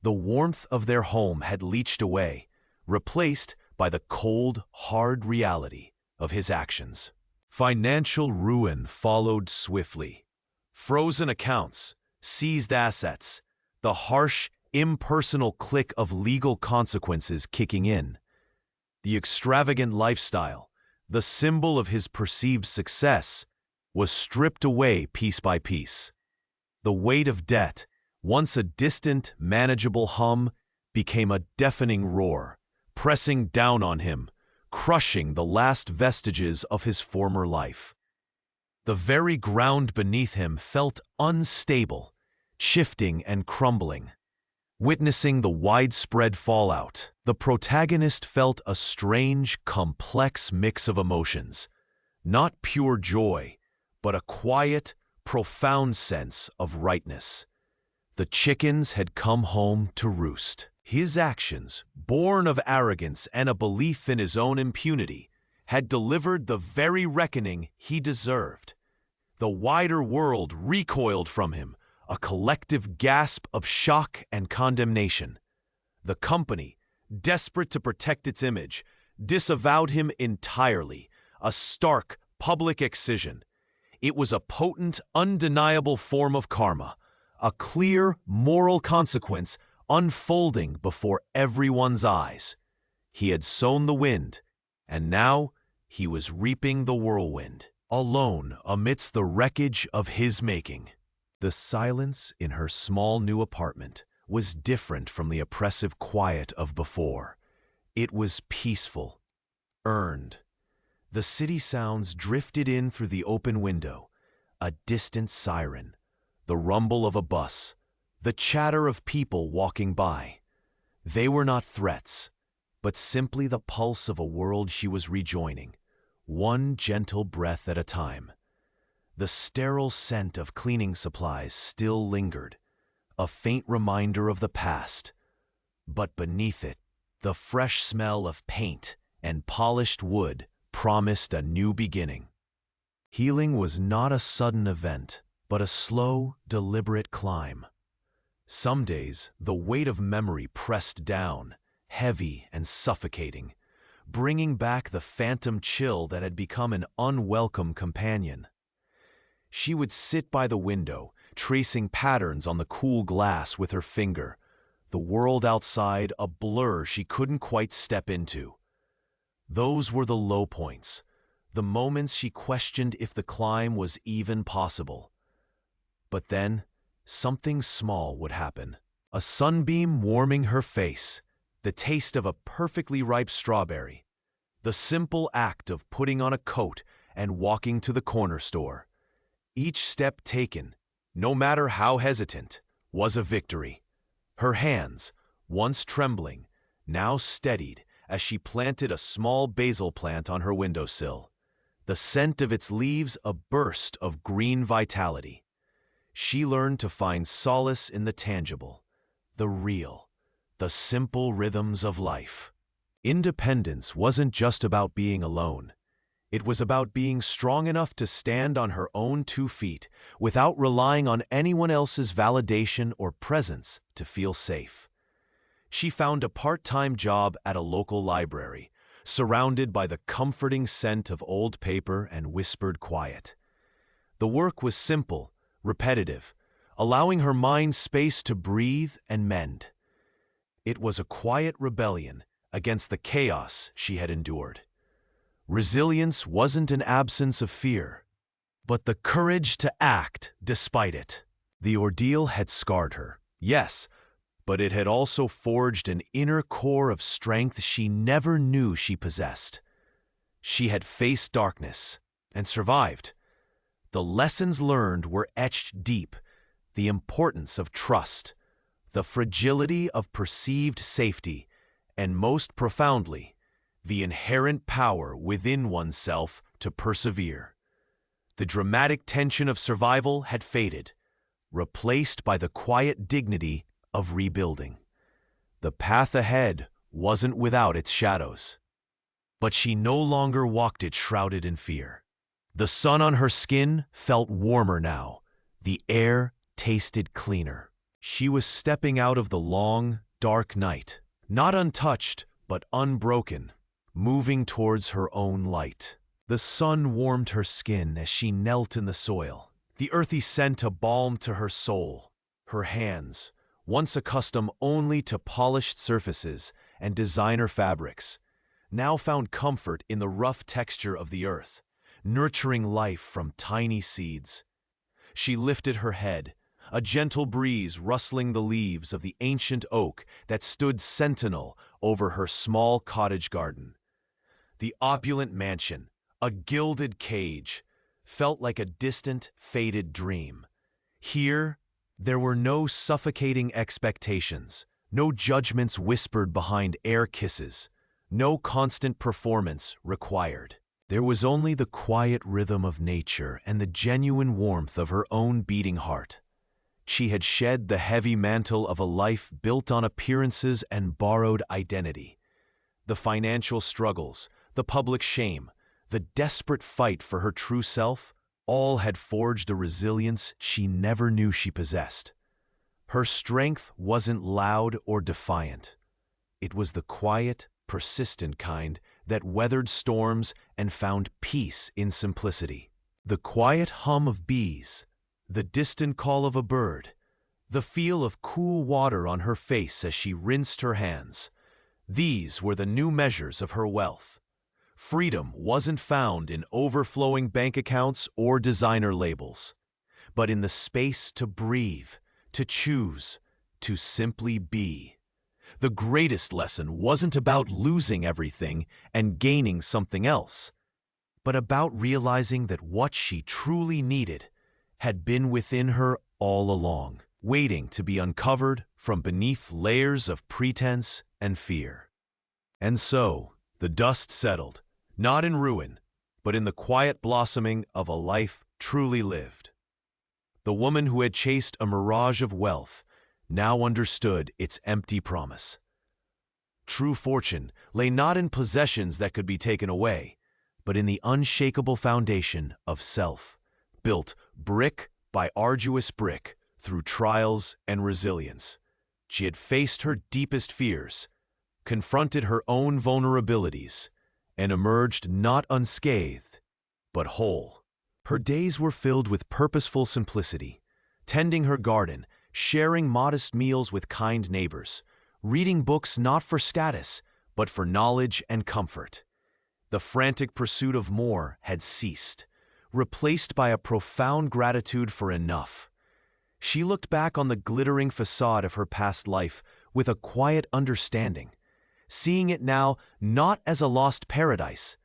The warmth of their home had leached away, replaced by the cold, hard reality of his actions. Financial ruin followed swiftly. Frozen accounts, seized assets, the harsh, impersonal click of legal consequences kicking in. The extravagant lifestyle, the symbol of his perceived success, was stripped away piece by piece. The weight of debt, once a distant, manageable hum, became a deafening roar, pressing down on him, crushing the last vestiges of his former life. The very ground beneath him felt unstable, shifting and crumbling. Witnessing the widespread fallout, the protagonist felt a strange, complex mix of emotions. Not pure joy, but a quiet, profound sense of rightness. The chickens had come home to roost. His actions, born of arrogance and a belief in his own impunity, had delivered the very reckoning he deserved. The wider world recoiled from him, a collective gasp of shock and condemnation. The company, desperate to protect its image, disavowed him entirely, a stark public excision. It was a potent, undeniable form of karma, a clear moral consequence unfolding before everyone's eyes. He had sown the wind, and now he was reaping the whirlwind, alone amidst the wreckage of his making. The silence in her small new apartment was different from the oppressive quiet of before. It was peaceful, earned. The city sounds drifted in through the open window, a distant siren, the rumble of a bus, the chatter of people walking by. They were not threats, but simply the pulse of a world she was rejoining, one gentle breath at a time. The sterile scent of cleaning supplies still lingered, a faint reminder of the past. But beneath it, the fresh smell of paint and polished wood promised a new beginning. Healing was not a sudden event, but a slow, deliberate climb. Some days, the weight of memory pressed down, heavy and suffocating, bringing back the phantom chill that had become an unwelcome companion. She would sit by the window, tracing patterns on the cool glass with her finger, the world outside a blur she couldn't quite step into. Those were the low points, the moments she questioned if the climb was even possible. But then, something small would happen. A sunbeam warming her face, the taste of a perfectly ripe strawberry, the simple act of putting on a coat and walking to the corner store. Each step taken, no matter how hesitant, was a victory. Her hands, once trembling, now steadied as she planted a small basil plant on her windowsill, the scent of its leaves a burst of green vitality. She learned to find solace in the tangible, the real, the simple rhythms of life. Independence wasn't just about being alone. It was about being strong enough to stand on her own 2 feet without relying on anyone else's validation or presence to feel safe. She found a part-time job at a local library, surrounded by the comforting scent of old paper and whispered quiet. The work was simple, repetitive, allowing her mind space to breathe and mend. It was a quiet rebellion against the chaos she had endured. Resilience wasn't an absence of fear, but the courage to act despite it. The ordeal had scarred her, yes, but it had also forged an inner core of strength she never knew she possessed. She had faced darkness and survived. The lessons learned were etched deep: the importance of trust, the fragility of perceived safety, and most profoundly, the inherent power within oneself to persevere. The dramatic tension of survival had faded, replaced by the quiet dignity of rebuilding. The path ahead wasn't without its shadows, but she no longer walked it shrouded in fear. The sun on her skin felt warmer now. The air tasted cleaner. She was stepping out of the long, dark night, not untouched, but unbroken, moving towards her own light. The sun warmed her skin as she knelt in the soil, the earthy scent a balm to her soul. Her hands, once accustomed only to polished surfaces and designer fabrics, now found comfort in the rough texture of the earth, nurturing life from tiny seeds. She lifted her head, a gentle breeze rustling the leaves of the ancient oak that stood sentinel over her small cottage garden. The opulent mansion, a gilded cage, felt like a distant, faded dream. Here, there were no suffocating expectations, no judgments whispered behind air kisses, no constant performance required. There was only the quiet rhythm of nature and the genuine warmth of her own beating heart. She had shed the heavy mantle of a life built on appearances and borrowed identity. The financial struggles, the public shame, the desperate fight for her true self, all had forged a resilience she never knew she possessed. Her strength wasn't loud or defiant. It was the quiet, persistent kind that weathered storms and found peace in simplicity. The quiet hum of bees, the distant call of a bird, the feel of cool water on her face as she rinsed her hands. These were the new measures of her wealth. Freedom wasn't found in overflowing bank accounts or designer labels, but in the space to breathe, to choose, to simply be. The greatest lesson wasn't about losing everything and gaining something else, but about realizing that what she truly needed had been within her all along, waiting to be uncovered from beneath layers of pretense and fear. And so, the dust settled, not in ruin, but in the quiet blossoming of a life truly lived. The woman who had chased a mirage of wealth now understood its empty promise. True fortune lay not in possessions that could be taken away, but in the unshakable foundation of self, built brick by arduous brick through trials and resilience. She had faced her deepest fears, confronted her own vulnerabilities, and emerged not unscathed, but whole. Her days were filled with purposeful simplicity, tending her garden, sharing modest meals with kind neighbors, reading books not for status, but for knowledge and comfort. The frantic pursuit of more had ceased, replaced by a profound gratitude for enough. She looked back on the glittering facade of her past life with a quiet understanding, seeing it now not as a lost paradise,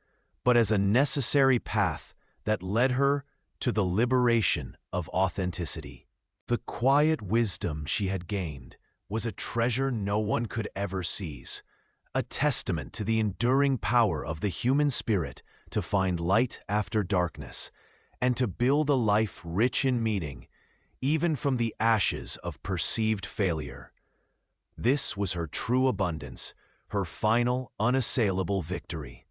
but as a necessary path that led her to the liberation of authenticity. The quiet wisdom she had gained was a treasure no one could ever seize, a testament to the enduring power of the human spirit to find light after darkness, and to build a life rich in meaning, even from the ashes of perceived failure. This was her true abundance, her final, unassailable victory.